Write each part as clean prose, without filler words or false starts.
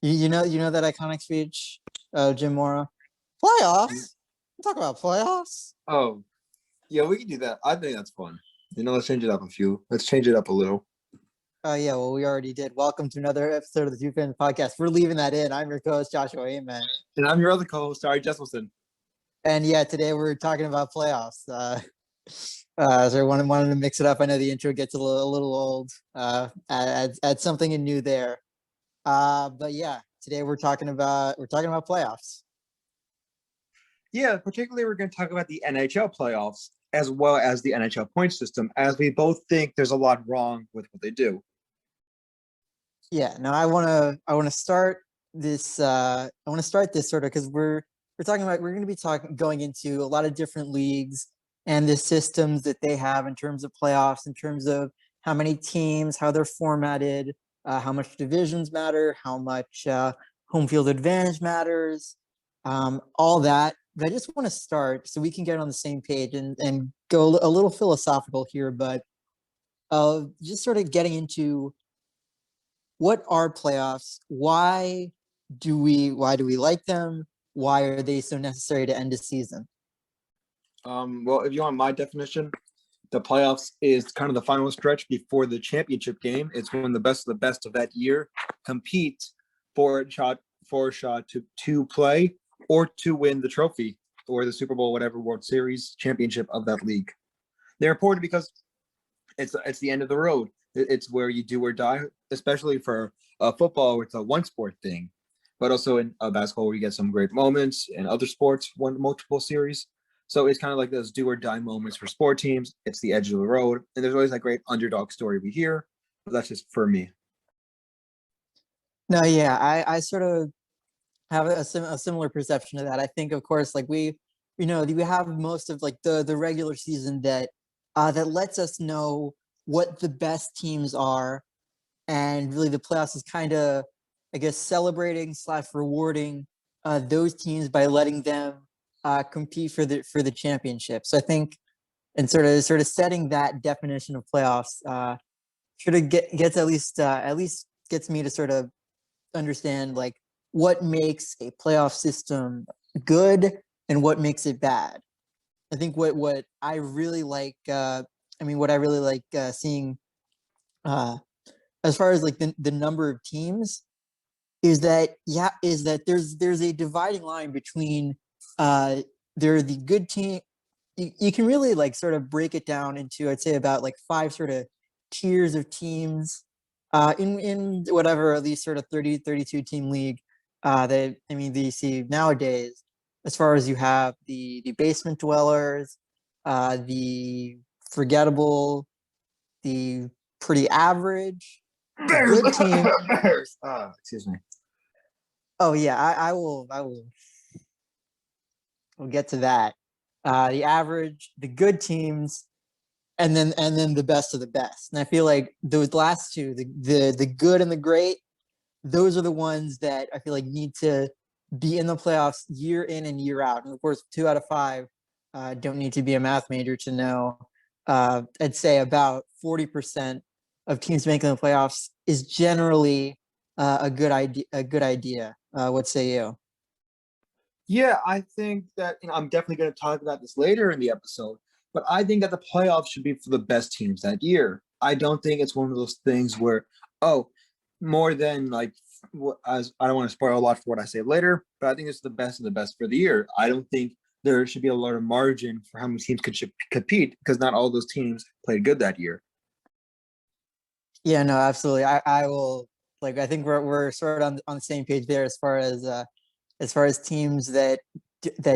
You know that iconic speech, Jim Mora. Playoffs. Talk about playoffs. Oh, yeah, we can do that. I think that's fun. Let's change it up a few. Let's change it up a little. Oh yeah, well we already did. Welcome to another episode of the Two Fans Podcast. We're leaving that in. I'm your co-host Joshua Ament, And I'm your other co-host, Ari Jesselson. and yeah, today we're talking about playoffs. So I wanted to mix it up. I know the intro gets a little old. Add something new there. But yeah, today we're talking about playoffs. Yeah, particularly we're going to talk about the NHL playoffs as well as the NHL point system, as we both think there's a lot wrong with what they do. Yeah, no, I wanna start this. I want to start this sort of because we're going to be going into a lot of different leagues and the systems that they have in terms of playoffs, in terms of how many teams, how they're formatted, how much divisions matter, how much home field advantage matters, all that. But I just want to start so we can get on the same page and go a little philosophical here, but just sort of getting into what are playoffs? Why do we like them? Why are they so necessary to end a season? Well, if you want my definition, the playoffs is kind of the final stretch before the championship game. It's when the best of the best of that year compete for a shot to play or to win the trophy or the Super Bowl, whatever World Series championship of that league. They're important because it's the end of the road. It's where you do or die, especially for football. It's a one sport thing, but also in basketball, we get some great moments. In other sports, won multiple series. So it's kind of like those do or die moments for sport teams. It's the edge of the road, and there's always that great underdog story we hear. But that's just for me. No, yeah, I sort of have a similar perception of that. I think, of course, like we have most of like the regular season that lets us know what the best teams are, and really the playoffs is kind of, I guess, celebrating slash rewarding those teams by letting them compete for the championship. So I think, and sort of setting that definition of playoffs sort of gets at least gets me to sort of understand like what makes a playoff system good and what makes it bad. I think what I really like, what I really like seeing uh, as far as like the number of teams is that there's a dividing line between uh there are the good team. You can really like sort of break it down into, I'd say, about like five sort of tiers of teams in whatever, at least sort of 32 team league that you see nowadays. As far as you have the basement dwellers, the forgettable, the pretty average, the Bears, good team. Bears. Excuse me. Oh yeah, I will we'll get to that. The average, the good teams, and then the best of the best. And I feel like those last two, the good and the great, those are the ones that I feel like need to be in the playoffs year in and year out. And of course, 2 out of 5 don't need to be a math major to know. I'd say about 40% of teams making the playoffs is generally a good idea. A good idea. What say you? Yeah, I think that I'm definitely going to talk about this later in the episode, but I think that the playoffs should be for the best teams that year. I don't think it's one of those things where, oh, more than like, as I don't want to spoil a lot for what I say later, but I think it's the best of the best for the year. I don't think there should be a lot of margin for how many teams should compete because not all those teams played good that year. Yeah, no, absolutely. I will, like, I think we're sort of on the same page there as far as teams that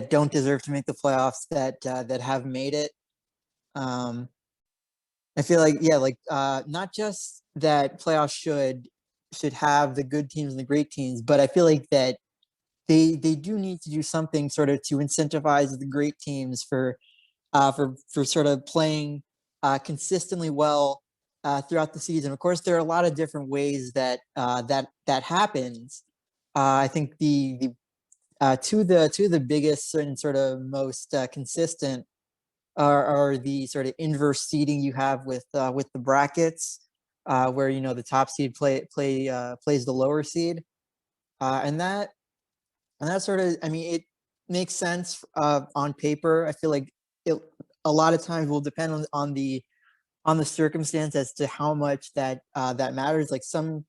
don't deserve to make the playoffs that have made it. Um, I feel like, yeah, like not just that playoffs should have the good teams and the great teams, but I feel like that they do need to do something sort of to incentivize the great teams for sort of playing consistently well throughout the season. Of course, there are a lot of different ways that happens. I think two of the biggest and sort of most consistent are the sort of inverse seeding you have with the brackets, where the top seed plays the lower seed. And that sort of, I mean, it makes sense on paper. I feel like it a lot of times will depend on the circumstance as to how much that matters. Like some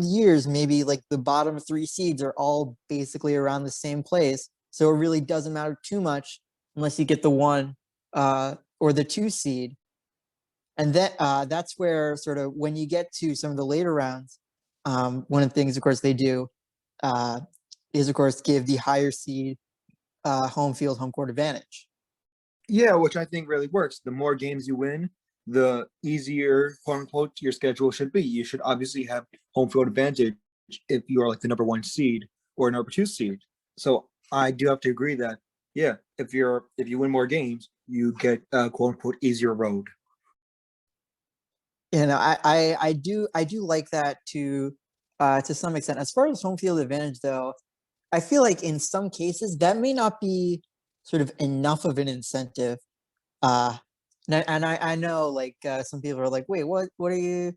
years, maybe like the bottom three seeds are all basically around the same place, so it really doesn't matter too much unless you get the one or the two seed. And that's where sort of when you get to some of the later rounds, one of the things, of course, they do uh, is, of course, give the higher seed home field, home court advantage. Yeah, which I think really works. The more games you win, the easier, quote unquote, your schedule should be. You should obviously have home field advantage if you are like the number one seed or number two seed. So I do have to agree that yeah, if you win more games, you get quote unquote easier road. You know, I do like that to some extent. As far as home field advantage, though, I feel like in some cases that may not be sort of enough of an incentive. And I know like some people are like, wait, what are you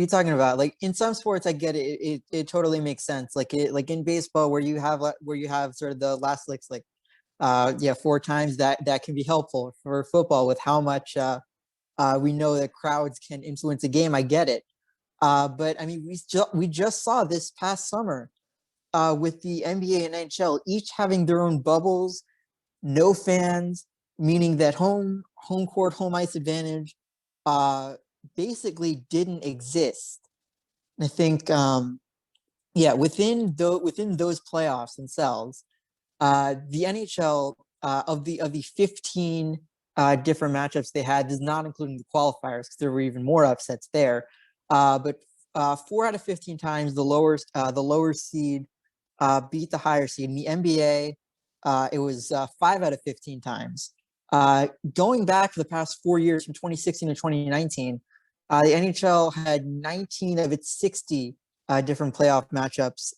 talking about? Like in some sports, I get it. It totally makes sense. Like in baseball, where you have sort of the last licks, like yeah, four times, that can be helpful. For football, with how much we know that crowds can influence a game. I get it. But I mean, we just saw this past summer with the NBA and NHL each having their own bubbles, no fans, meaning that home court, home ice advantage uh, basically didn't exist. I think yeah, within those playoffs themselves, the NHL of the 15 different matchups they had, does not including the qualifiers because there were even more upsets there. But 4 out of 15 times the lower seed beat the higher seed. In the NBA, it was 5 out of 15 times. Going back for the past 4 years, from 2016 to 2019, the NHL had 19 of its 60 different playoff matchups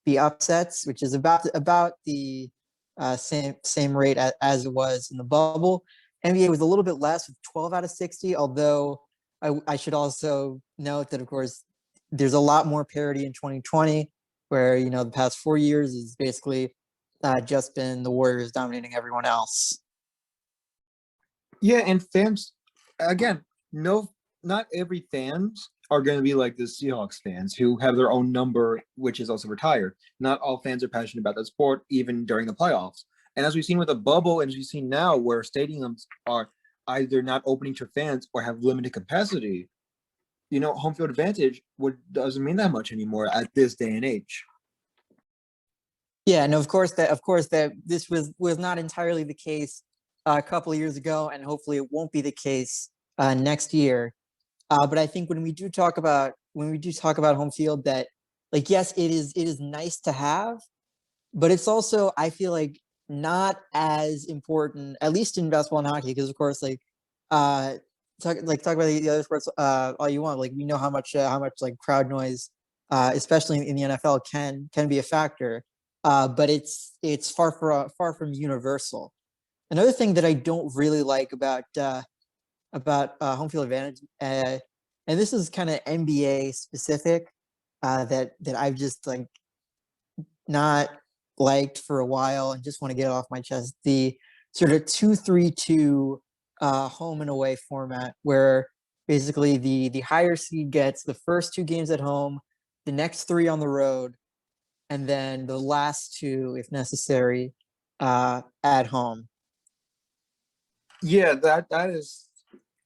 be upsets, which is about the same rate as it was in the bubble. NBA was a little bit less, with 12 out of 60, although I should also note that, of course, there's a lot more parity in 2020, where the past 4 years is basically just been the Warriors dominating everyone else. Yeah, and fans again, no, not every fans are going to be like the Seahawks fans who have their own number, which is also retired. Not all fans are passionate about the sport, even during the playoffs. And as we've seen with the bubble, and as we've seen now, where stadiums are either not opening to fans or have limited capacity, home field advantage doesn't mean that much anymore at this day and age. Yeah, and of course that this was not entirely the case a couple of years ago, and hopefully it won't be the case next year. But I think when we do talk about home field, that, like, yes, it is nice to have, but it's also, I feel like, not as important, at least in basketball and hockey, because, of course, like uh talk about the other sports all you want. Like, we know how much like crowd noise, especially in the NFL, can be a factor. But it's far from universal. Another thing that I don't really like about home field advantage, and this is kind of NBA specific, that I've just like not liked for a while, and just want to get it off my chest. The sort of 2-3-2 home and away format, where basically the higher seed gets the first two games at home, the next three on the road, and then the last two, if necessary, at home. Yeah, that is,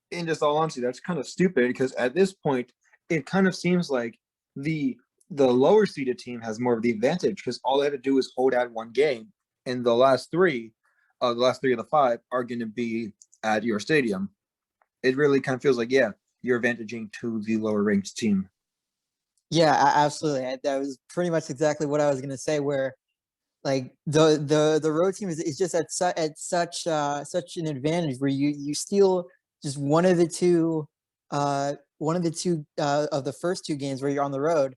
in just all honesty, that's kind of stupid because at this point, it kind of seems like the the lower seeded team has more of the advantage because all they have to do is hold out one game, and the last three of the five are going to be at your stadium. It really kind of feels like yeah, you're advantaging to the lower ranked team. Yeah, absolutely. That was pretty much exactly what I was gonna say. Where, like, the road team is just at such an advantage, where you steal just one of the two of the first two games where you're on the road,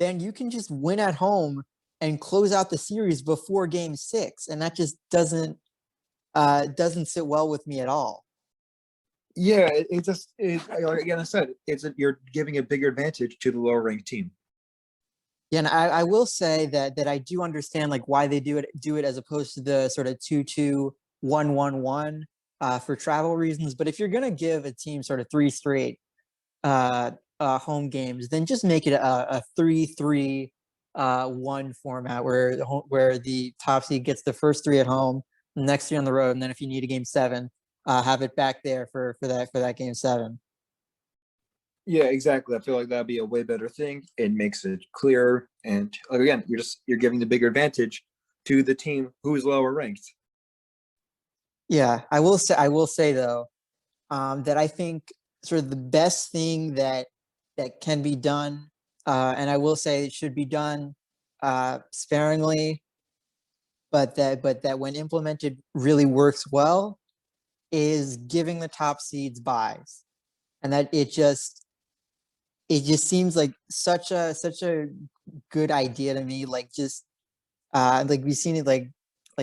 then you can just win at home and close out the series before game six, and that just doesn't sit well with me at all. Yeah, like again, I said, you're giving a bigger advantage to the lower ranked team. Yeah, and I will say that I do understand like why they do it as opposed to the sort of 2-2-1-1-1 for travel reasons. But if you're gonna give a team sort of three straight uh, home games, then just make it a 3-3-1 format where where the top seed gets the first three at home, the next three on the road, and then if you need a game seven, have it back there for that game seven. Yeah, exactly. I feel like that'd be a way better thing. It makes it clearer, and like again, you're giving the bigger advantage to the team who's lower ranked. Yeah, I will say though, that I think sort of the best thing that can be done, and I will say it should be done sparingly, but that when implemented really works well, is giving the top seeds buys, and that it just seems like such a good idea to me. Like just like we've seen it like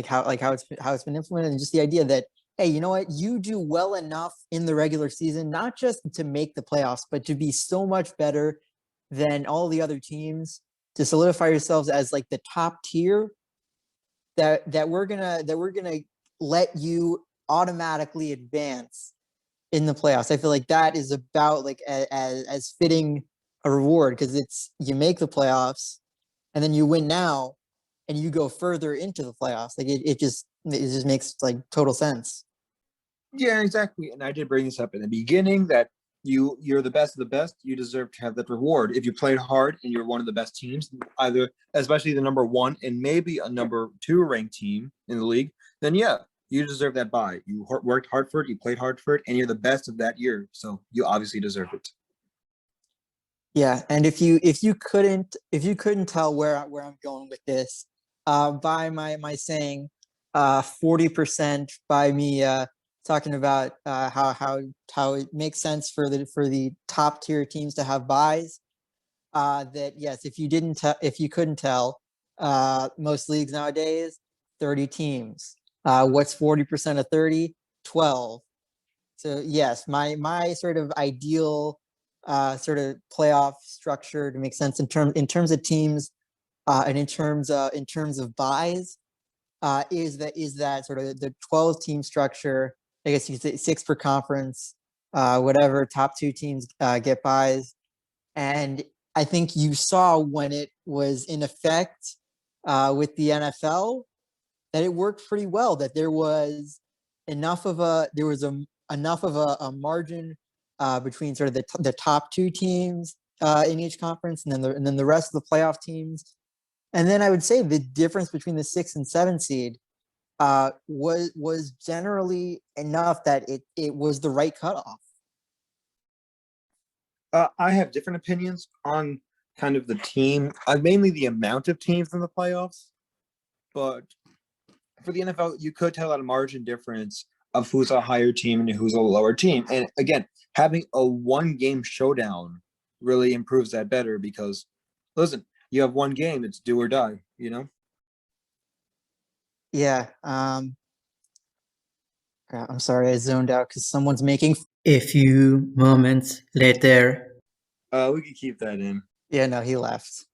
how it's been implemented, and just the idea that hey, you know what, you do well enough in the regular season not just to make the playoffs but to be so much better than all the other teams, to solidify yourselves as like the top tier, that we're gonna let you automatically advance in the playoffs. I feel like that is about like as fitting a reward, because it's you make the playoffs and then you win now and you go further into the playoffs. Like it just makes like total sense. Yeah, exactly. And I did bring this up in the beginning that you're the best of the best. You deserve to have that reward. If you played hard and you're one of the best teams, either especially the number one and maybe a number two ranked team in the league, then yeah, you deserve that bye. You worked hard for it, you played hard for it, and you're the best of that year. So you obviously deserve it. Yeah, and if you couldn't tell where I'm going with this, by my saying 40%, by me talking about how it makes sense for the top tier teams to have buys. That yes, if you couldn't tell, most leagues nowadays 30 teams. What's 40% of 30? 12. So yes, my sort of ideal sort of playoff structure to make sense in terms of teams, and in terms of buys, is that sort of the 12 team structure. I guess you could say six per conference, whatever, top two teams get buys. And I think you saw when it was in effect with the NFL that it worked pretty well. That there was enough of a margin between sort of the top two teams in each conference, and then the rest of the playoff teams. And then I would say the difference between the six and seven seed was generally enough that it was the right cutoff. I have different opinions on kind of the team, mainly the amount of teams in the playoffs. But for the NFL, you could tell at a margin difference of who's a higher team and who's a lower team. And again, having a one game showdown really improves that better because, listen, you have one game, it's do or die, you know? Yeah. I'm sorry, I zoned out because someone's making a few moments later. We could keep that in. Yeah, no, he left.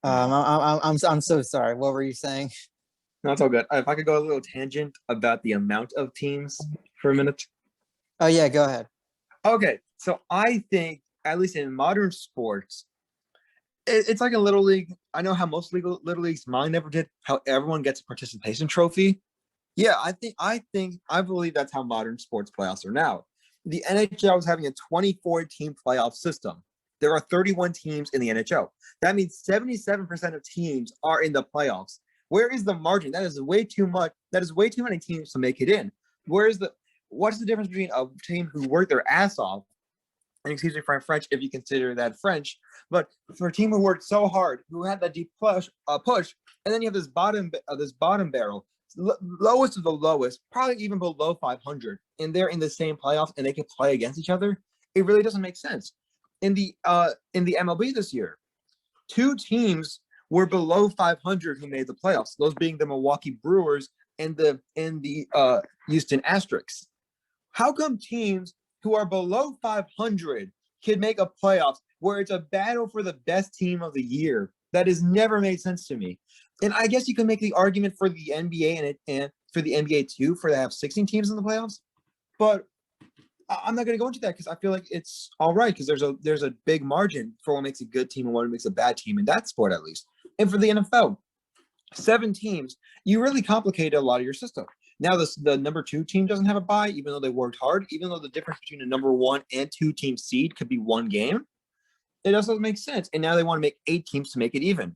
No, I'm so sorry. What were you saying? that's all good. If I could go a little tangent about the amount of teams for a minute. Oh yeah, go ahead. Okay, so I think, at least in modern sports, it's like a little league. I know how most little leagues, mine never did, how everyone gets a participation trophy. Yeah, I believe that's how modern sports playoffs are now. The NHL is having a 24 team playoff system. There are 31 teams in the NHL. That means 77% of teams are in the playoffs. Where is the margin? That is way too much. That is way too many teams to make it in. What's the difference between a team who worked their ass off, and excuse me for French if you consider that French, but for a team who worked so hard, who had that deep push, and then you have this bottom barrel, lowest of the lowest, probably even below 500, and they're in the same playoffs and they can play against each other. It really doesn't make sense. In the MLB this year, two teams were below 500 who made the playoffs. Those being the Milwaukee Brewers and the Houston Asterisks. How come teams who are below 500 can make a playoffs where it's a battle for the best team of the year That has never made sense to me. And I guess you can make the argument for the NBA and for the NBA too, for to have 16 teams in the playoffs. But I'm not going to go into that because I feel like it's all right because there's a big margin for what makes a good team and what makes a bad team in that sport at least. And for the NFL, 7 teams, you really complicated a lot of your system. Now the number 2 team doesn't have a bye, even though they worked hard, even though the difference between a number 1 and 2 team seed could be 1 game. It doesn't make sense. And now they want to make 8 teams to make it even.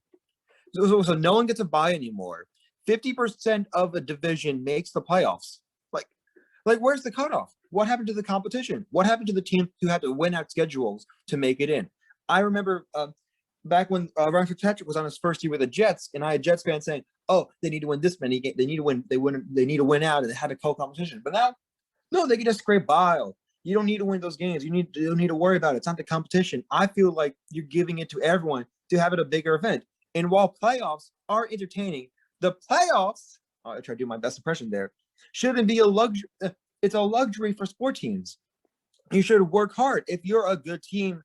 So no one gets a bye anymore. 50% of a division makes the playoffs. Like where's the cutoff? What happened to the competition? What happened to the teams who had to win out schedules to make it in? I remember back when Ryan Fitzpatrick was on his first year with the Jets, and I had Jets fans saying, "Oh, they need to win this many games. They need to win. They need to win out, and they had a co-competition." But now, no, they can just scrape by. You don't need to win those games. You don't need to worry about it. It's not the competition. I feel like you're giving it to everyone to have it a bigger event. And while playoffs are entertaining, the playoffs, I try to do my best impression there, shouldn't be a luxury. It's a luxury for sport teams. You should work hard. If you're a good team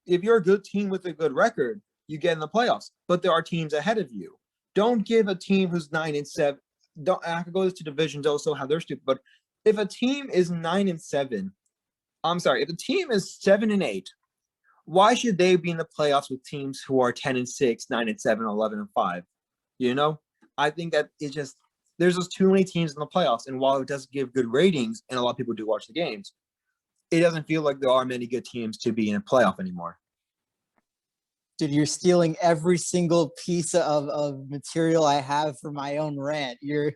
with a good record, you get in the playoffs. But there are teams ahead of you. Don't give a team who's 9-7. I could go to divisions also how they're stupid. But if a team is 9-7, if a team is 7-8, why should they be in the playoffs with teams who are 10-6, 9-7, 11-5? You know, I think that it's just there's just too many teams in the playoffs, and while it does give good ratings, and a lot of people do watch the games, it doesn't feel like there are many good teams to be in a playoff anymore. Dude, you're stealing every single piece of material I have for my own rant. You're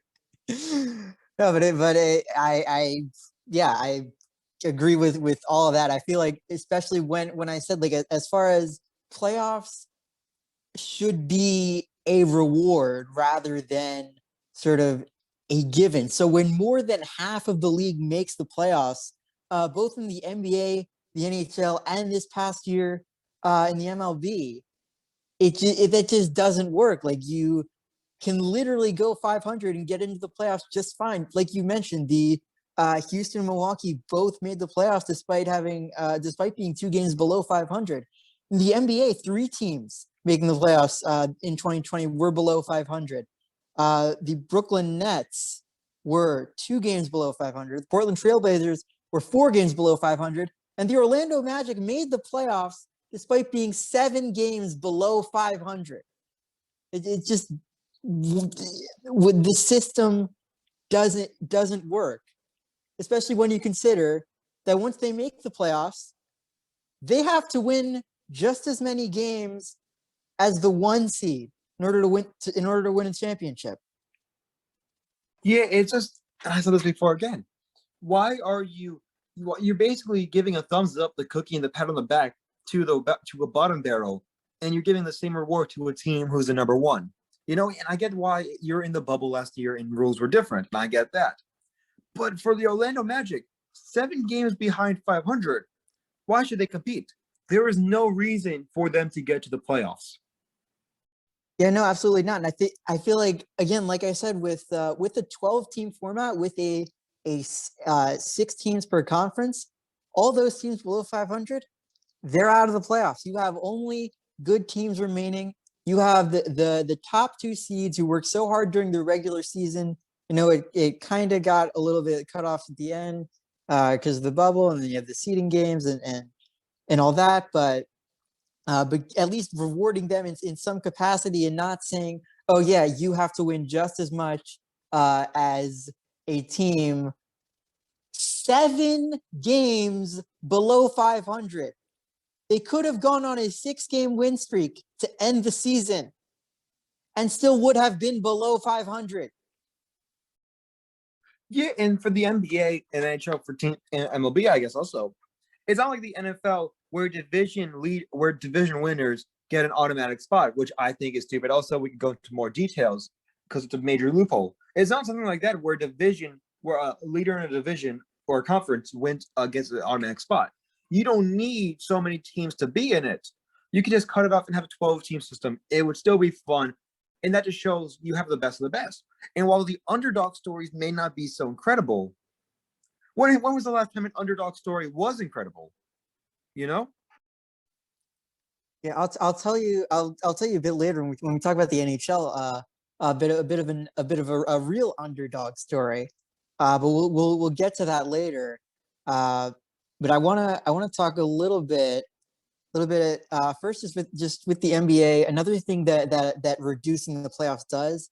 no, I agree with all of that. I feel like, especially when I said, like, as far as playoffs should be a reward rather than sort of a given. So when more than half of the league makes the playoffs, both in the NBA, the NHL, and this past year in the MLB, it just doesn't work. Like, you can literally go 500 and get into the playoffs just fine. Like you mentioned, the Houston and Milwaukee both made the playoffs despite being 2 games below 500. In the NBA, 3 teams making the playoffs in 2020 were below 500. The Brooklyn Nets were 2 games below 500. The Portland Trailblazers were 4 games below 500. And the Orlando Magic made the playoffs despite being 7 games below 500. It just, with the system doesn't work, especially when you consider that once they make the playoffs, they have to win just as many games as the 1 seed in order to win a championship. Yeah, it's just, I said this before again. Why are you're basically giving a thumbs up, the cookie, and the pat on the back to a bottom barrel, and you're giving the same reward to a team who's the number 1. You know, and I get why you're in the bubble last year and rules were different, and I get that. But for the Orlando Magic, 7 games behind 500, why should they compete? There is no reason for them to get to the playoffs. Yeah, no, absolutely not. And I feel like, again, like I said, with the 12-team format, with a 6 teams per conference, all those teams below 500, they're out of the playoffs. You have only good teams remaining. You have the top 2 seeds who worked so hard during the regular season. You know, it kind of got a little bit cut off at the end because of the bubble, and then you have the seeding games and all that. But at least rewarding them in some capacity, and not saying, oh yeah, you have to win just as much as a team 7 games below 500. They could have gone on a 6-game win streak to end the season and still would have been below 500. Yeah, and for the NBA and NHL for team and MLB, I guess also, it's not like the NFL where division winners get an automatic spot, which I think is stupid. Also, we can go into more details because it's a major loophole. It's not something like that where a leader in a division or a conference wins against an automatic spot. You don't need so many teams to be in it. You can just cut it off and have a 12-team system. It would still be fun. And that just shows you have the best of the best. And while the underdog stories may not be so incredible, when was the last time an underdog story was incredible? You know? Yeah, I'll tell you I'll tell you a bit later when we talk about the NHL. A bit of a real underdog story. But we'll get to that later. Uh, but I wanna talk a little bit first just with the NBA. Another thing that reducing the playoffs does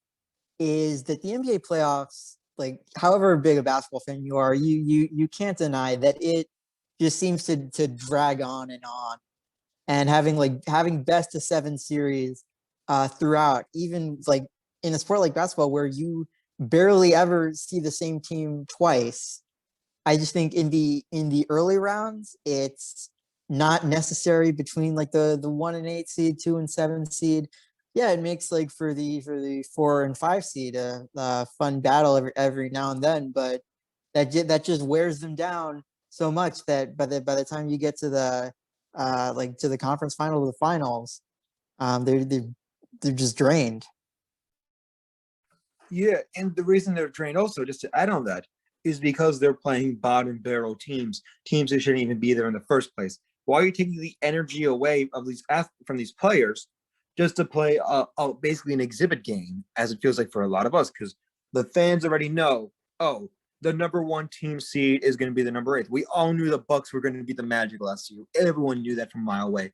is that the NBA playoffs, like however big a basketball fan you are, you can't deny that it just seems to drag on and on. And having best of seven series throughout, even like in a sport like basketball where you barely ever see the same team twice. I just think in the early rounds, it's not necessary between like the 1 and 8 seed, 2 and 7 seed. Yeah, it makes like for the 4 and 5 seed a fun battle every now and then, but that just wears them down so much that by the time you get to the like to the conference final or the finals, they're just drained. Yeah, and the reason they're trained also, just to add on that, is because they're playing bottom barrel teams, teams that shouldn't even be there in the first place. Why are you taking the energy away of these from these players just to play basically an exhibit game, as it feels like for a lot of us? Because the fans already know, oh, the number one team seed is going to be the number 8. We all knew the Bucks were going to beat the Magic last year. Everyone knew that from a mile away.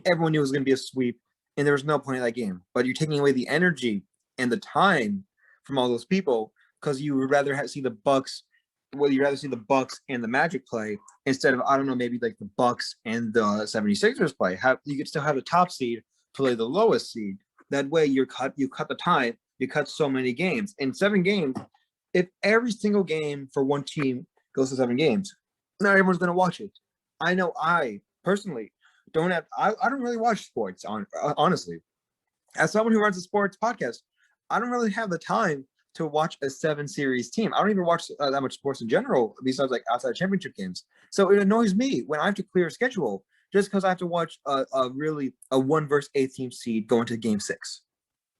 Everyone knew it was going to be a sweep, and there was no point in that game. But you're taking away the energy and the time from all those people because you would rather see the Bucks, whether you'd rather see the Bucks and the Magic play instead of, I don't know, maybe like the Bucks and the 76ers play. You could still have the top seed play the lowest seed. That way you cut the time, you cut so many games. In 7 games, if every single game for one team goes to 7 games, not everyone's gonna watch it. I know I personally I don't really watch sports honestly. As someone who runs a sports podcast, I don't really have the time to watch a 7 series team. I don't even watch that much sports in general, besides like outside championship games. So it annoys me when I have to clear a schedule just because I have to watch a 1 versus 8 team seed go into game 6.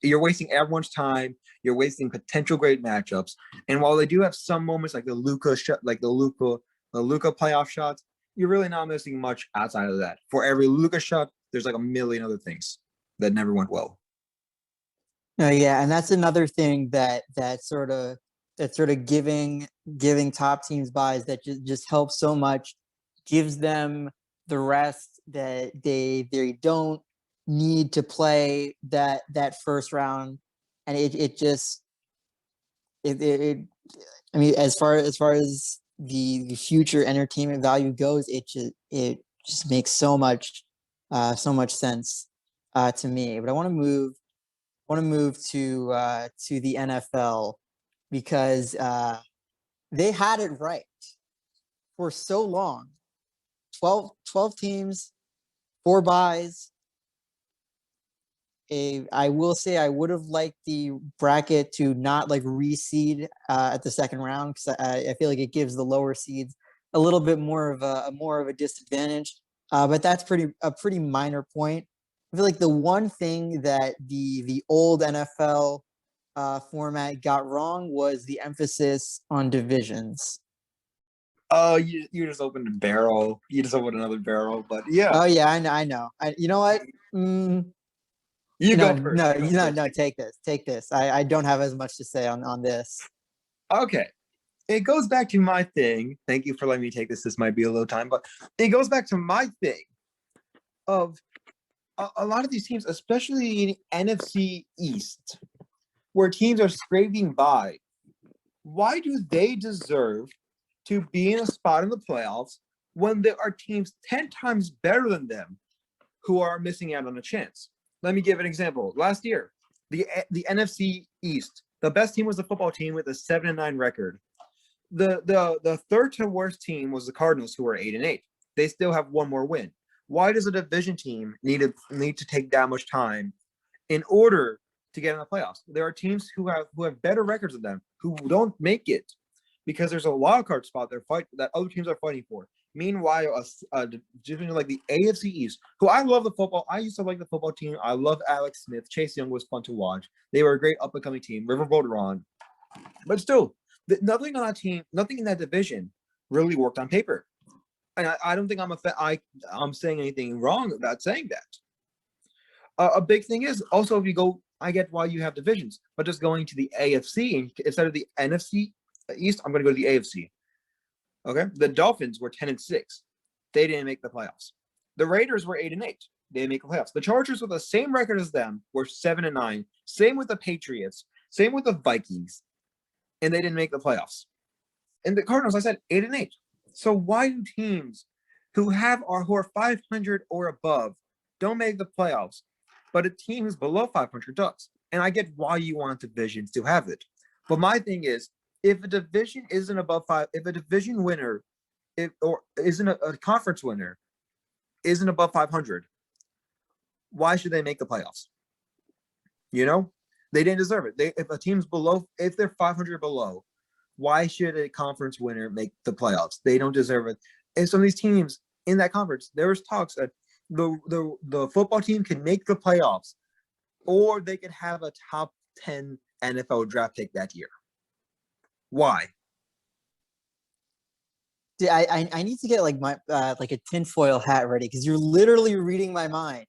You're wasting everyone's time. You're wasting potential great matchups. And while they do have some moments like the Luka shot, like the Luka playoff shots, you're really not missing much outside of that. For every Luka shot, there's like a million other things that never went well. No, yeah, and that's another thing that sort of giving top teams buys that just helps so much, gives them the rest that they don't need to play that first round, and it just it I mean as far as the future entertainment value goes, it just makes so much sense to me. But I want to move to the NFL because they had it right for so long. 12 teams, 4 buys. I will say I would have liked the bracket to not like reseed at the second round because I feel like it gives the lower seeds a little bit more of a disadvantage. But that's a pretty minor point. I feel like the one thing that the old NFL format got wrong was the emphasis on divisions. Oh, you just opened a barrel. You just opened another barrel, but yeah. Oh yeah, I know. You know what? You No, go first. no, You go no, first. no. Take this. Take this. I don't have as much to say on this. Okay. It goes back to my thing. Thank you for letting me take this. This might be a little time, but it goes back to my thing of a lot of these teams, especially in NFC East, where teams are scraping by. Why do they deserve to be in a spot in the playoffs when there are teams 10 times better than them who are missing out on a chance? Let me give an example. Last year, the NFC East, the best team was the football team with a 7-9 record. The third to worst team was the Cardinals, who were 8-8. They still have one more win. Why does a division team need to take that much time in order to get in the playoffs? There are teams who have better records than them who don't make it because there's a wild card spot that other teams are fighting for. Meanwhile, a division like the AFC East, who I love the football. I used to like the football team. I love Alex Smith. Chase Young was fun to watch. They were a great up-and-coming team. Riverboat Ron. But still, nothing on that team, nothing in that division really worked on paper. And I don't think I'm saying anything wrong about saying that. a big thing is also if you go, I get why you have divisions, but just going to the AFC instead of the NFC East, I'm going to go to the AFC. Okay, the Dolphins were 10-6. They didn't make the playoffs. The Raiders were 8-8. They didn't make the playoffs. The Chargers with the same record as them were 7-9. Same with the Patriots. Same with the Vikings, and they didn't make the playoffs. And the Cardinals, I said 8-8. So why do teams who are 500 or above don't make the playoffs, but a team who's below 500 does? And I get why you want divisions to have it, but my thing is, if a division isn't above five, if a division winner, or isn't a conference winner, isn't above 500, why should they make the playoffs? You know, they didn't deserve it. If a team's below, if they're 500 below, why should a conference winner make the playoffs? They don't deserve it. And some of these teams in that conference, there was talks that the football team can make the playoffs, or they could have a top 10 NFL draft pick that year. Why? Dude, I need to get like my like a tinfoil hat ready because you're literally reading my mind.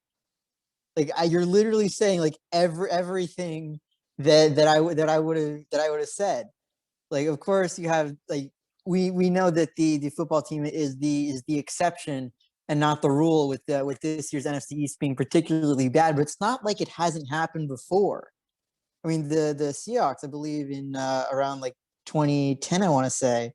Like you're literally saying like everything that I would have said. Like of course you have like we know that the football team is the exception and not the rule with this year's NFC East being particularly bad, but it's not like it hasn't happened before. I mean the Seahawks, I believe in around like 2010, I want to say,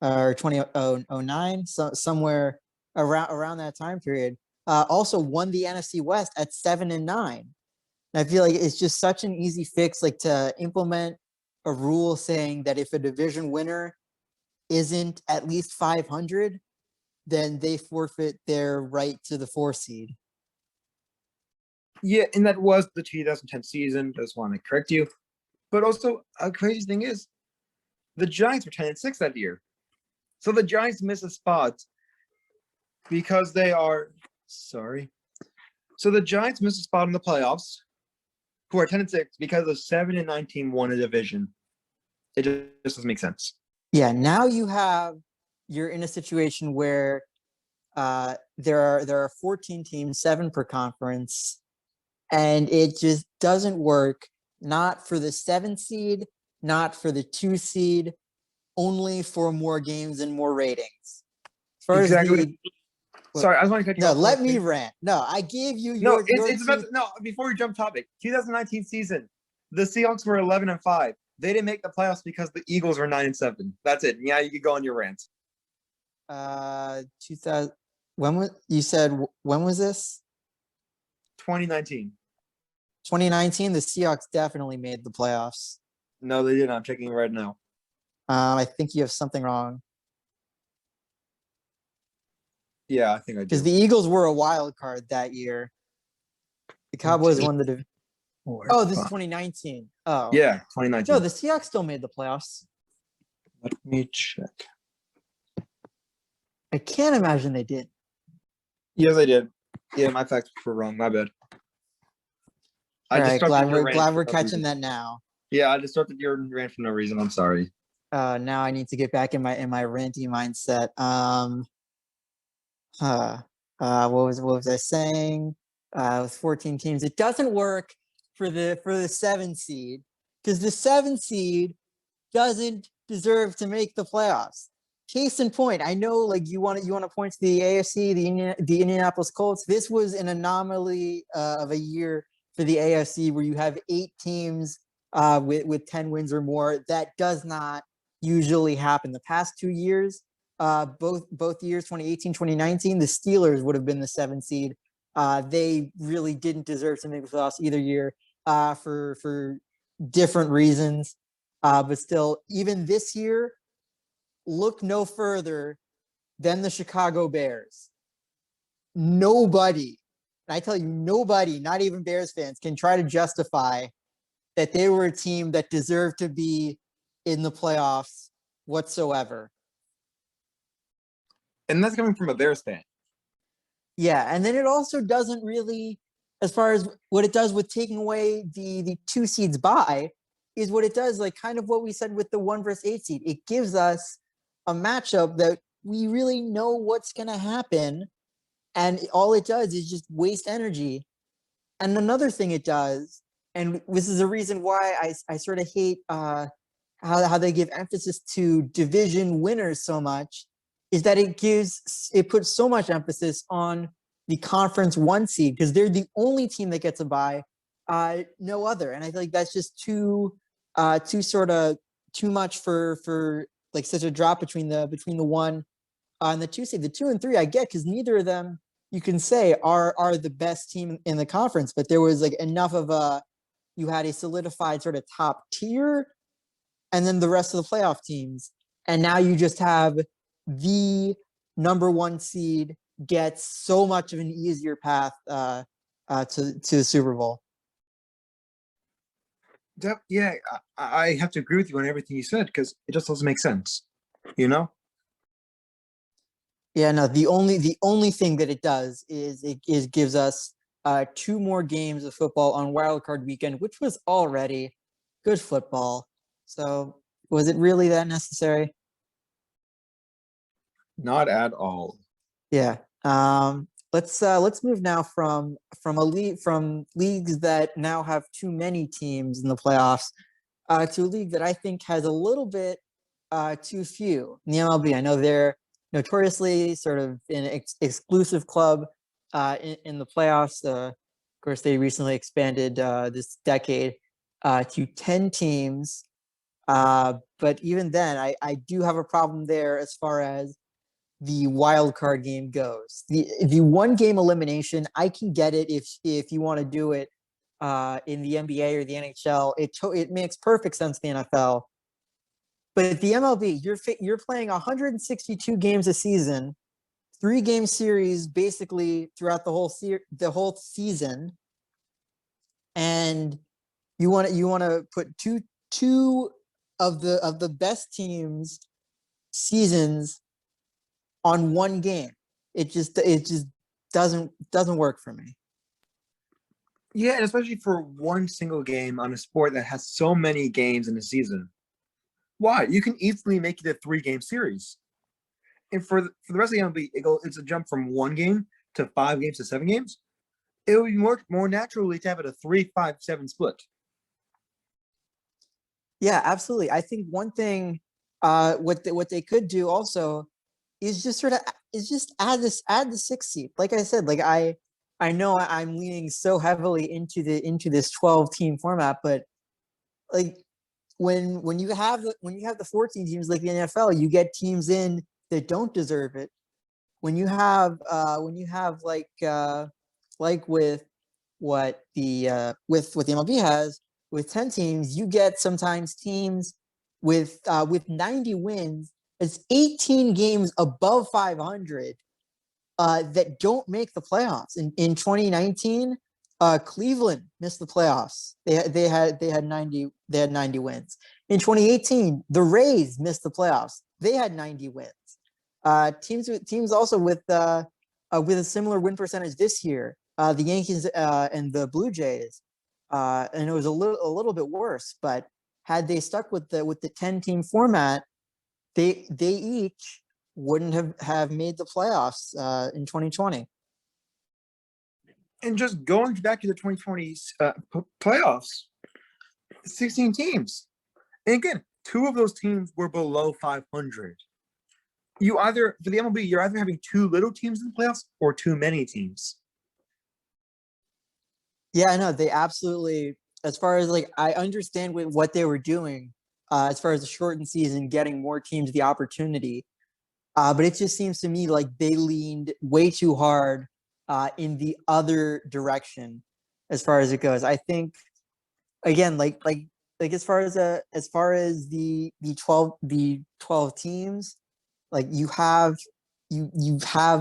or 2009, so somewhere around that time period. Also won the NFC West at 7-9. And I feel like it's just such an easy fix, like to implement a rule saying that if a division winner isn't at least 500, then they forfeit their right to the 4 seed. Yeah, and that was the 2010 season. Just want to correct you. But also, a crazy thing is, the Giants were 10-6 that year. So the Giants miss a spot because they are sorry. So the Giants miss a spot in the playoffs, who are 10-6 because of 7-9 team won a division. It just doesn't make sense. Yeah, now you're in a situation where there are 14 teams, 7 per conference, and it just doesn't work. Not for the 7 seed, not for the 2 seed, only for more games and more ratings. As far exactly. Sorry, I was want to cut you off. No, let me rant. No, I gave you no. your It's about no. Before we jump topic, 2019 season, the Seahawks were 11-5. They didn't make the playoffs because the Eagles were 9-7. That's it. Yeah, you could go on your rant. 2000. When was this? 2019. 2019. The Seahawks definitely made the playoffs. No, they didn't. I'm checking right now. I think you have something wrong. Yeah, I think I do. Because the Eagles were a wild card that year. The Cowboys won the division. Oh, this is 2019. Oh. Yeah, 2019. No, the Seahawks still made the playoffs. Let me check. I can't imagine they did. Yes, I did. Yeah, my facts were wrong. My bad. All right, glad we're catching that now. Yeah, I disrupted your rant for no reason. I'm sorry. Now I need to get back in my ranty mindset. What was I saying? With 14 teams, it doesn't work for the 7 seed because the 7 seed doesn't deserve to make the playoffs. Case in point, I know like you want to point to the AFC, the Indianapolis Colts. This was an anomaly of a year for the AFC where you have 8 teams with 10 wins or more. That does not usually happen. The past 2 years, both years, 2018, 2019, the Steelers would have been the 7 seed. They really didn't deserve to make the playoffs either year for different reasons. But still, even this year, look no further than the Chicago Bears. Nobody, and I tell you, nobody, not even Bears fans, can try to justify that they were a team that deserved to be in the playoffs whatsoever. And that's coming from a Bears fan. Yeah, and then it also doesn't really, as far as what it does with taking away the 2 seeds by, is what it does, like kind of what we said with the 1 versus 8 seed. It gives us a matchup that we really know what's going to happen, and all it does is just waste energy And another thing it does, and this is the reason why I sort of hate how they give emphasis to division winners so much, is that it puts so much emphasis on the conference one seed because they're the only team that gets a bye, no other. And I feel like that's just too much for like such a drop between the one and the two seed. The 2 and 3 I get because neither of them you can say are the best team in the conference, but there was like enough of you had a solidified sort of top tier and then the rest of the playoff teams. And now you just have the number one seed gets so much of an easier path to the Super Bowl. Yeah, I have to agree with you on everything you said because it just doesn't make sense, you know? Yeah, no, the only thing that it does is it gives us 2 more games of football on Wild Card Weekend, which was already good football. So was it really that necessary? Not at all. Yeah. Let's move now from leagues that now have too many teams in the playoffs to a league that I think has a little bit too few. In the MLB, I know they're notoriously sort of an exclusive club in the playoffs. Of course, they recently expanded this decade to 10 teams. But even then, I do have a problem there as far as the wild card game goes. The one game elimination, I can get it if you want to do it in the NBA or the NHL. It makes perfect sense in the NFL. But at the MLB, you're playing 162 games a season, 3-game series basically throughout the whole season, and you want to put two of the best teams seasons on one game. It just doesn't work for me. Yeah, and especially for one single game on a sport that has so many games in a season. Why? You can easily make it a 3-game series. And for the rest of the MLB, it's a jump from 1 game to 5 games to 7 games. It would be more naturally to have it a 3-5-7 split. Yeah, absolutely. I think one thing what they could do also is just add the 6th seed. Like I said, like I know I'm leaning so heavily into this 12-team format, but like when you have the 14 teams like the NFL, you get teams in that don't deserve it. When you have like with what the MLB has with 10 teams, you get sometimes teams with 90 wins. It's 18 games above 500 that don't make the playoffs. In 2019, Cleveland missed the playoffs. They had 90 wins. In 2018, the Rays missed the playoffs. They had 90 wins. Teams also with a similar win percentage this year, the Yankees and the Blue Jays, and it was a little bit worse. But had they stuck with the 10-team format, they each wouldn't have made the playoffs in 2020. And just going back to the 2020 playoffs, 16 teams. And again, 2 of those teams were below 500. For the MLB, you're either having too little teams in the playoffs or too many teams. Yeah, I know they absolutely. As far as like, I understand what they were doing as far as the shortened season, getting more teams the opportunity. But it just seems to me like they leaned way too hard in the other direction as far as it goes. I think again, like as far as the 12 teams, like you have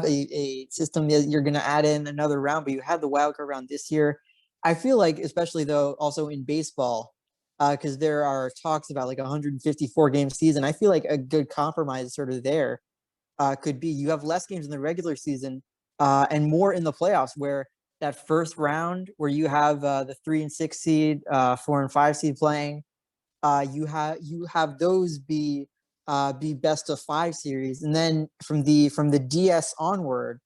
a system that you're going to add in another round, but you had the wild card round this year. I feel like, especially though, also in baseball, because there are talks about like 154 game season. I feel like a good compromise sort of there could be you have less games in the regular season and more in the playoffs, where that first round where you have the 3 and 6 seed, 4 and 5 seed playing, you have those be best of 5 series, and then from the DS onward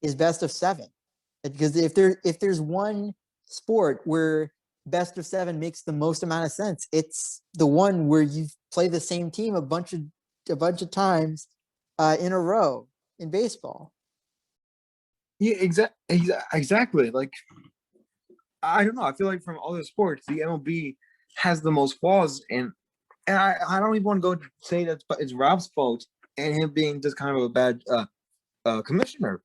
is best of 7. Because if there's one sport where best of seven makes the most amount of sense, it's the one where you play the same team a bunch of times in a row in baseball. Yeah, exactly. Like I don't know. I feel like from other sports, the MLB has the most flaws, and I don't even want to go to say that it's Rob's fault and him being just kind of a bad commissioner.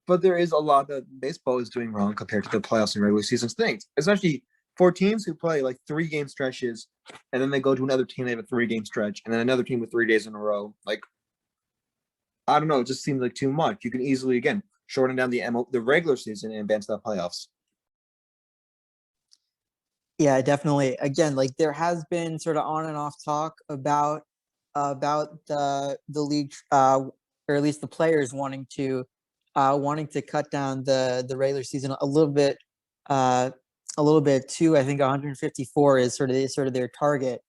But there is a lot that baseball is doing wrong compared to the playoffs and regular season things, especially for teams who play like 3 game stretches, and then they go to another team, they have a 3 game stretch, and then another team with 3 days in a row. Like I don't know, it just seems like too much. You can easily again shorten down the regular season and advance to the playoffs. Yeah, definitely. Again, like there has been sort of on and off talk about the league, or at least the players wanting to cut down the regular season uh, a little bit too. I think 154 is sort of their target.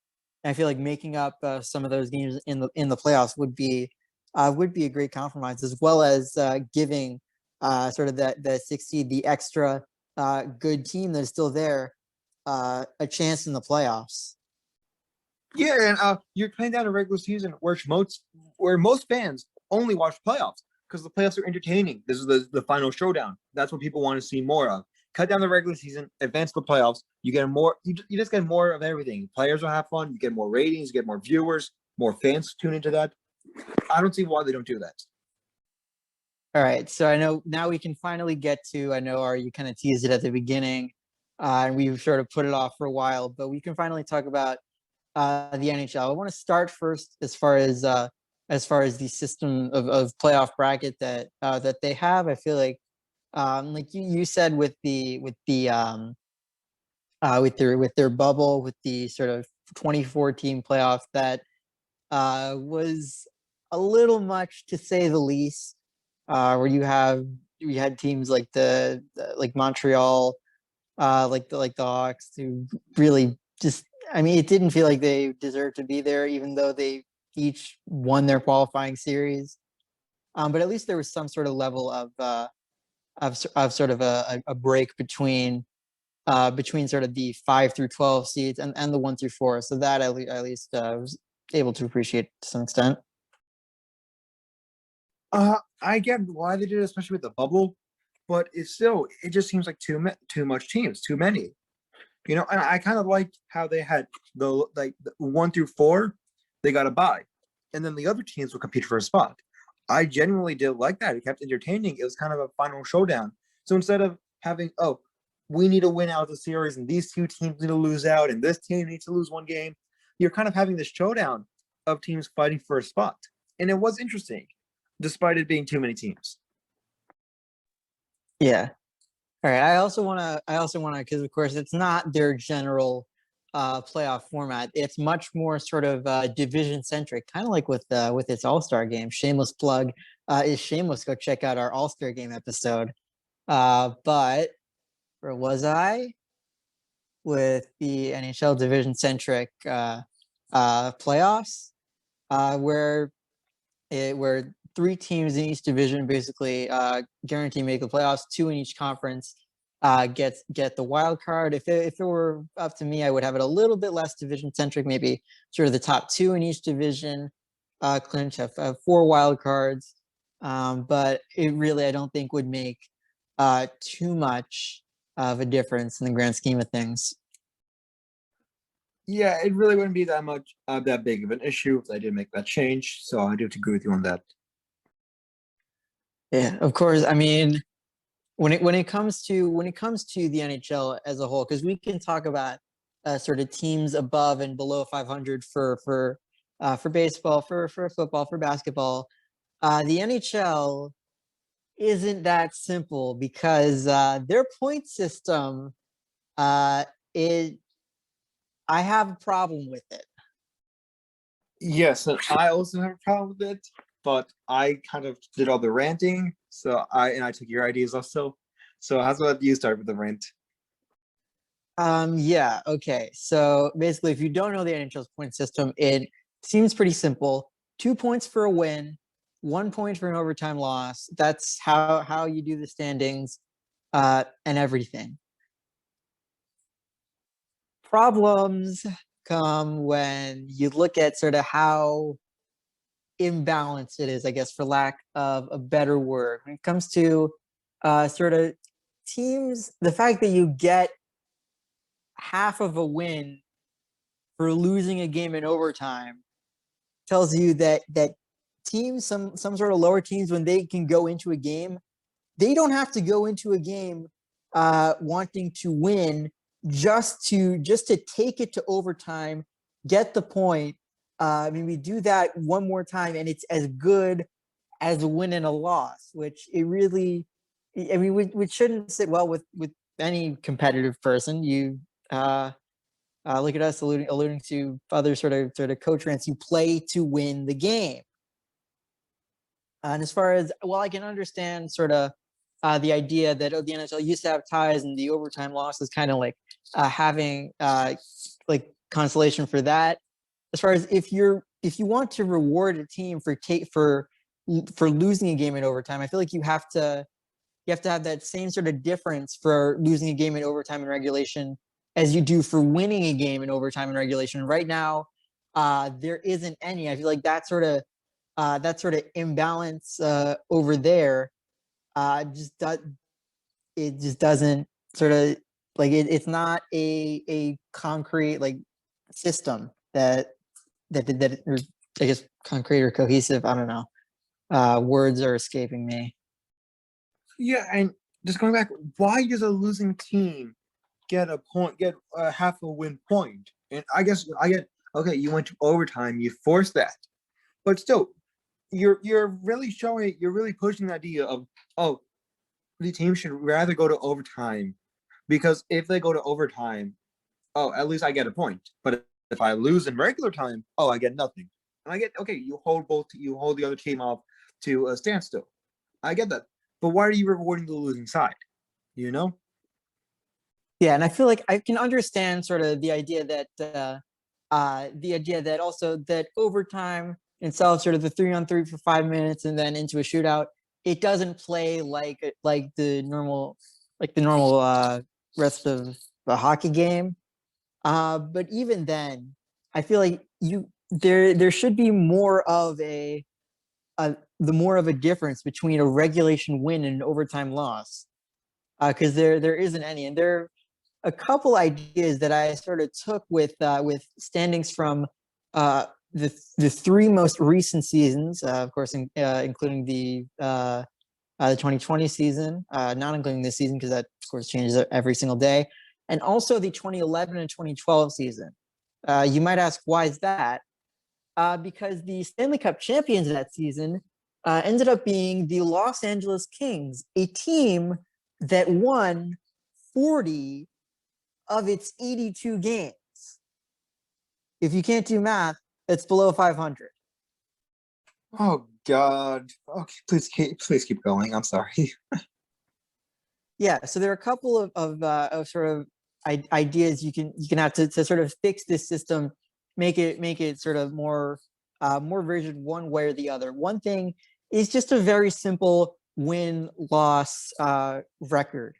And I feel like making up some of those games in the playoffs would be a great compromise, as well as giving sort of that 60 the extra good team that is still there a chance in the playoffs. Yeah, and you're playing down a regular season where most fans only watch playoffs because the playoffs are entertaining. This is the final showdown. That's what people want to see more of. Cut down the regular season, advance the playoffs. You get more. You just get more of everything. Players will have fun. You get more ratings. You get more viewers. More fans tune into that. I don't see why they don't do that. All right, so I know now we can finally get to. I know, Ari, you kind of teased it at the beginning, and we've sort of put it off for a while, but we can finally talk about the NHL. I want to start first as far as the system of playoff bracket that they have. I feel like you said with their bubble, with the sort of 24 team playoff, that was a little much to say the least. Where you had teams like like Montreal, like the Hawks, who really just, I mean, it didn't feel like they deserved to be there, even though they each won their qualifying series. But at least there was some sort of level of sort of a break between sort of the 5 through 12 seeds and the 1 through 4. So that at least was able to appreciate to some extent. I get why they did it, especially with the bubble, but it just seems like too much teams, too many. And I kind of liked how they had the 1 through 4, they got a bye, and then the other teams will compete for a spot. I genuinely did like that. It kept entertaining. It was kind of a final showdown. So instead of having, oh, we need to win out the series, and these 2 teams need to lose out, and this team needs to lose 1 game, you're kind of having this showdown of teams fighting for a spot, and it was interesting, despite it being too many teams. Yeah. All right. I also wanna, because of course it's not their general playoff format. It's much more sort of division centric, kind of like with its All-Star game. Shameless plug is shameless. Go check out our All-Star game episode. But where was I with the NHL division centric playoffs? Where 3 teams in each division basically guarantee make the playoffs. 2 in each conference get the wild card. If it were up to me, I would have it a little bit less division centric. Maybe sort of the top 2 in each division clinch, have 4 wild cards. But it really, I don't think, would make too much of a difference in the grand scheme of things. Yeah, it really wouldn't be that big of an issue if they did make that change. So I do have to agree with you on that. Yeah, of course. I mean, when it comes to the NHL as a whole, because we can talk about sort of teams above and below 500 for baseball, for football, for basketball. The NHL isn't that simple because their point system, uh, it I have a problem with it. Yes, and I also have a problem with it, but I kind of did all the ranting, so I took your ideas also. So how's about you start with the rant? Yeah, okay. So basically, if you don't know the NHL's point system, it seems pretty simple. 2 points for a win, 1 point for an overtime loss. That's how you do the standings. and everything. Problems come when you look at sort of how imbalanced it is, I guess, for lack of a better word. When it comes to sort of teams, the fact that you get half of a win for losing a game in overtime tells you that teams, some sort of lower teams, when they can go into a game, they don't have to go into a game wanting to win just to take it to overtime, get the point. I mean, we do that one more time, and it's as good as a win and a loss, which it really, I mean, which shouldn't sit well with any competitive person. You look at us alluding to other sort of coach rants. You play to win the game. And as far as, well, I can understand sort of the idea that the NHL used to have ties and the overtime loss is kind of like having like consolation for that. As far as if you want to reward a team for losing a game in overtime, I feel like you have to have that same sort of difference for losing a game in overtime and regulation as you do for winning a game in overtime and regulation. Right now, there isn't any. I feel like that sort of imbalance over there it just doesn't sort of like it's not a concrete like system that or I guess concrete or cohesive. I don't know. Words are escaping me. Yeah, and just going back, why does a losing team get a half a win point? And I guess I get, okay, you went to overtime, you forced that, but still, you're really pushing the idea of, oh, the team should rather go to overtime, because if they go to overtime, oh, at least I get a point. But if I lose in regular time, oh, I get nothing. And I get, okay, you hold the other team off to a standstill. I get that. But why are you rewarding the losing side? You know? Yeah, and I feel like I can understand sort of the idea that also that overtime itself, sort of the 3-on-3 for 5 minutes and then into a shootout, it doesn't play like the normal rest of the hockey game. But even then, I feel like there should be more of a difference between a regulation win and an overtime loss, because there isn't any, and there are a couple ideas that I sort of took with standings from the three most recent seasons, of course, including the 2020 season, not including this season because that of course changes every single day, and also the 2011 and 2012 season. You might ask, why is that? Because the Stanley Cup champions that season ended up being the Los Angeles Kings, a team that won 40 of its 82 games. If you can't do math, it's below 500. Oh God. Okay, please keep going. I'm sorry. Yeah, so there are a couple of sort of ideas you can have to sort of fix this system, make it sort of more version one way or the other. One thing is just a very simple win-loss record.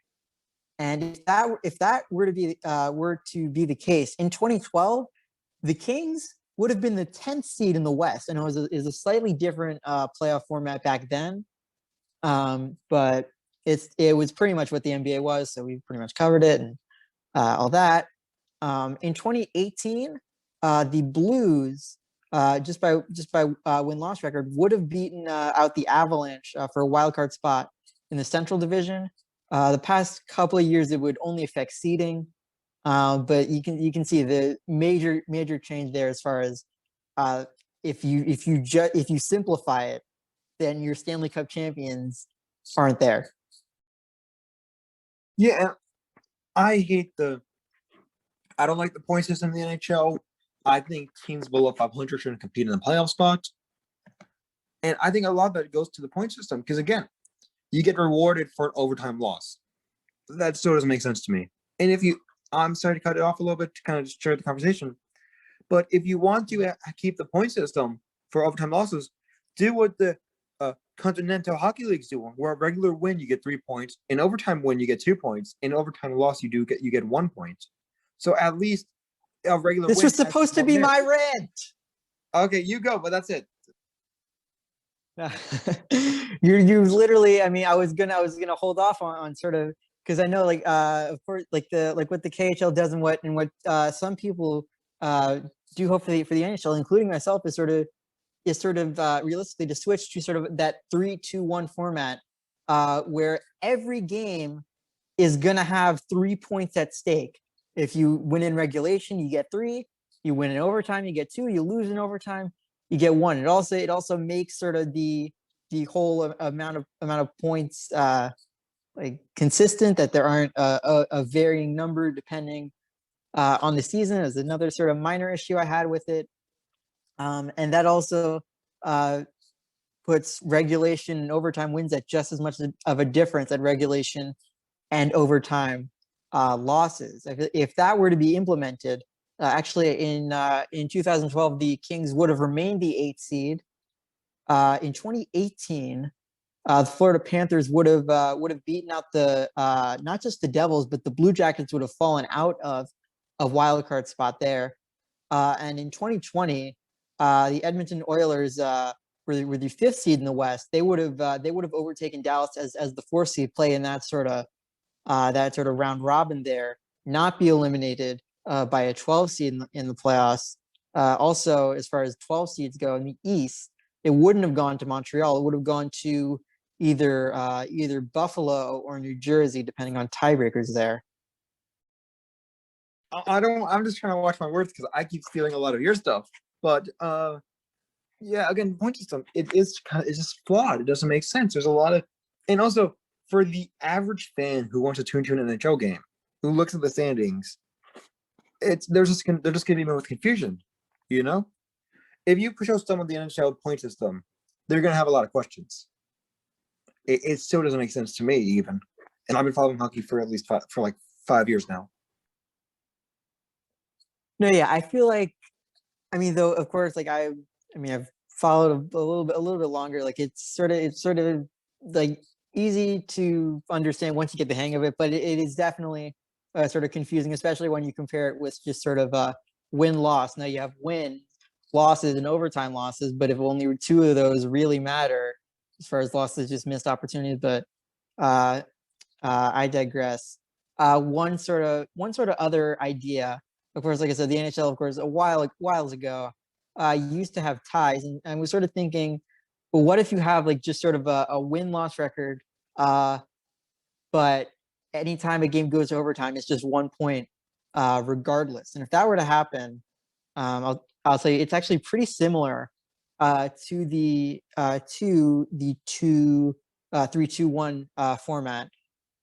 And if that were to be the case in 2012, the Kings would have been the 10th seed in the West. I know it was a slightly different playoff format back then, but it was pretty much what the NBA was, so we pretty much covered it and all that. In 2018, the Blues, just by win-loss record, would have beaten out the Avalanche for a wild card spot in the Central Division. The past couple of years, it would only affect seeding, but you can see the major change there as far as if you simplify it, then your Stanley Cup champions aren't there. Yeah, I don't like the point system in the NHL. I think teams below 500 shouldn't compete in the playoff spot. And I think a lot of that goes to the point system because, again, you get rewarded for an overtime loss. That still doesn't make sense to me. And I'm sorry to cut it off a little bit to kind of share the conversation, but if you want to keep the point system for overtime losses, do what the Continental Hockey League's doing, where a regular win you get 3 points, in overtime win you get 2 points, in overtime loss you get 1 point. So at least a regular This win was supposed to be my rant. Okay, you go, but that's it. You literally, I mean, I was gonna hold off on sort of, because I know, like, of course, like what the KHL does and what some people do hope for the NHL, including myself, is sort of realistically to switch to sort of that 3-2-1 format, where every game is gonna have 3 points at stake. If you win in regulation, you get 3. You win in overtime, you get 2. You lose in overtime, you get 1. It also makes sort of the whole amount of points like consistent, that there aren't a varying number depending on the season, is another sort of minor issue I had with it. And that also puts regulation and overtime wins at just as much of a difference at regulation and overtime losses. If that were to be implemented, actually in 2012, the Kings would have remained the 8th seed. In 2018, the Florida Panthers would have beaten out the not just the Devils, but the Blue Jackets would have fallen out of a wild card spot there. And in 2020, the Edmonton Oilers were the 5th seed in the West. They would have overtaken Dallas as the 4th seed, play in that sort of round robin there, not be eliminated by a 12 seed in the playoffs. Also, as far as 12 seeds go in the East, it wouldn't have gone to Montreal. It would have gone to either Buffalo or New Jersey, depending on tiebreakers there. I'm just trying to watch my words because I keep stealing a lot of your stuff. But yeah, again, point system, it's just flawed. It doesn't make sense. There's a lot of, and also for the average fan who wants to tune to an NHL game, who looks at the standings, they're just gonna be met with confusion. You know, if you show someone the NHL point system, they're gonna have a lot of questions. It still doesn't make sense to me, even, and I've been following hockey for at least like 5 years now. No, yeah, I feel like, I mean, though, of course, like I've followed a little bit longer. Like it's sort of like easy to understand once you get the hang of it, but it is definitely sort of confusing, especially when you compare it with just sort of win-loss. Now you have win losses and overtime losses, but if only 2 of those really matter, as far as losses, just missed opportunities. But I digress. One sort of other idea, of course, like I said, the NHL, of course, a while ago, used to have ties, and was sort of thinking, well, what if you have like just sort of a win-loss record, but anytime a game goes to overtime, it's just 1 point, regardless. And if that were to happen, I'll say it's actually pretty similar to the 3-2-1 format,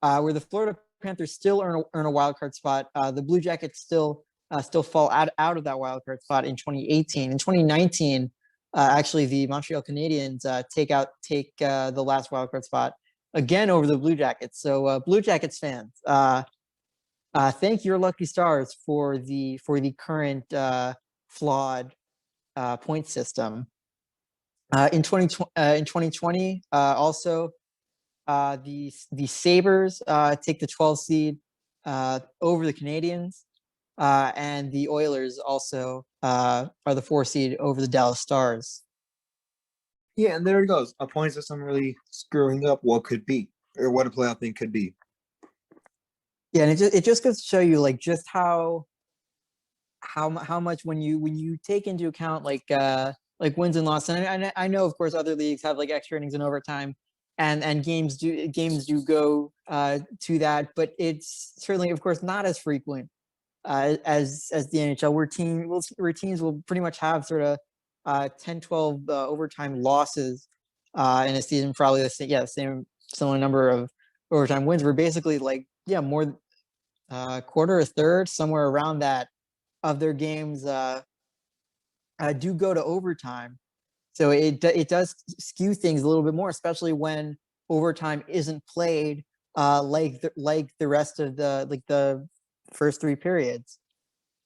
where the Florida Panthers still earn a wild card spot. The Blue Jackets still fall out of that wild card spot in 2018. In 2019, actually, the Montreal Canadiens take the last wild card spot again over the Blue Jackets. So, Blue Jackets fans, thank your lucky stars for the current flawed point system. In 2020, also, the Sabres take the 12 seed over the Canadiens, and the Oilers also are the 4 seed over the Dallas Stars. Yeah, and there it goes. A point system really screwing up what could be, or what a playoff thing could be. Yeah, and it just goes to show you like just how much when you take into account like wins and losses. And I know, of course, other leagues have like extra innings and overtime, and games do go to that, but it's certainly, of course, not as frequent as the NHL, where teams will pretty much have sort of 10-12 overtime losses in a season, probably the same similar number of overtime wins. We're basically like more quarter or third, somewhere around that, of their games do go to overtime. So it does skew things a little bit more, especially when overtime isn't played like the rest of the first 3 periods.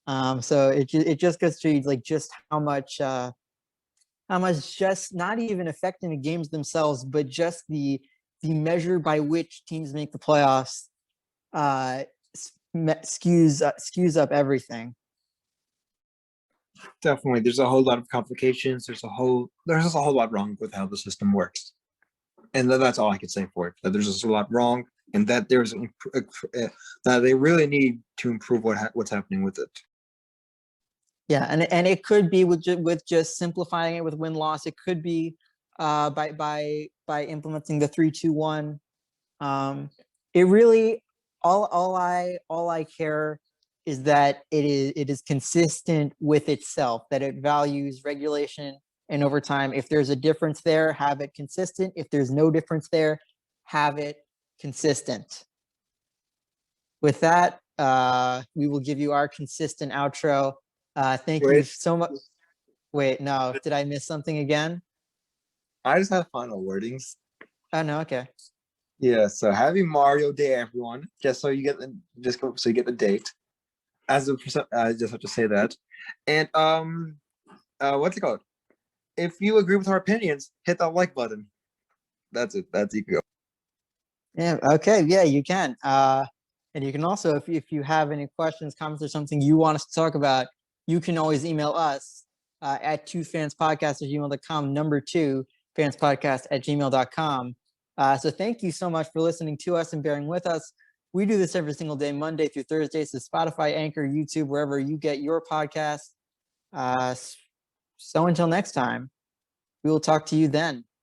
So it just goes to like just how much as just not even affecting the games themselves, but just the measure by which teams make the playoffs skews up everything. Definitely, there's a whole lot of complications. There's just a whole lot wrong with how the system works, and that's all I can say for it. That there's just a lot wrong, and that that they really need to improve what's happening with it. Yeah, and it could be with just simplifying it with win-loss. It could be by implementing the 3-2-1. It really all I care is that it is consistent with itself, that it values regulation and overtime. If there's a difference there, have it consistent. If there's no difference there, have it consistent. With that, we will give you our consistent outro. Thank you so much. Wait, no, did I miss something again? I just have final wordings. Oh no, okay. Yeah, so happy Mario Day, everyone. So you get the date. As a percent, I just have to say that. And what's it called? If you agree with our opinions, hit that like button. That's it. That's you can go. Yeah, okay, yeah, you can. And you can also, if you have any questions, comments, or something you want us to talk about, you can always email us at 2fanspodcast@gmail.com, number 2 fanspodcast@gmail.com. So thank you so much for listening to us and bearing with us. We do this every single day, Monday through Thursday. So Spotify, Anchor, YouTube, wherever you get your podcast. So until next time, we will talk to you then.